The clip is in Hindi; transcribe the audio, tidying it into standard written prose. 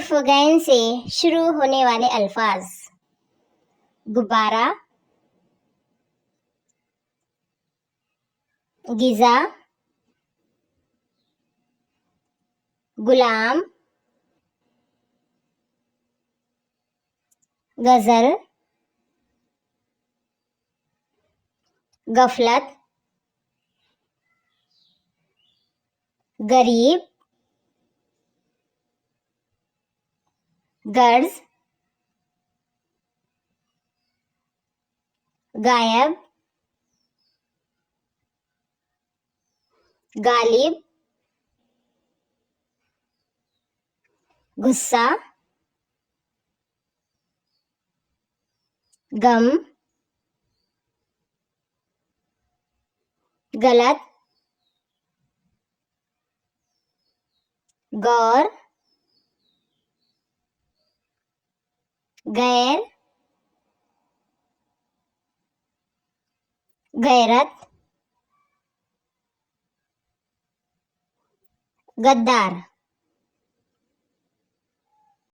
हर्फ गैन से शुरू होने वाले अल्फाज। गुब्बारा, गिज़ा, गुलाम, गज़ल, गफलत, गरीब, गर्ज, गायब, गालिब, गुस्सा, गम, गलत, गौर, गैर, गैरत, गद्दार।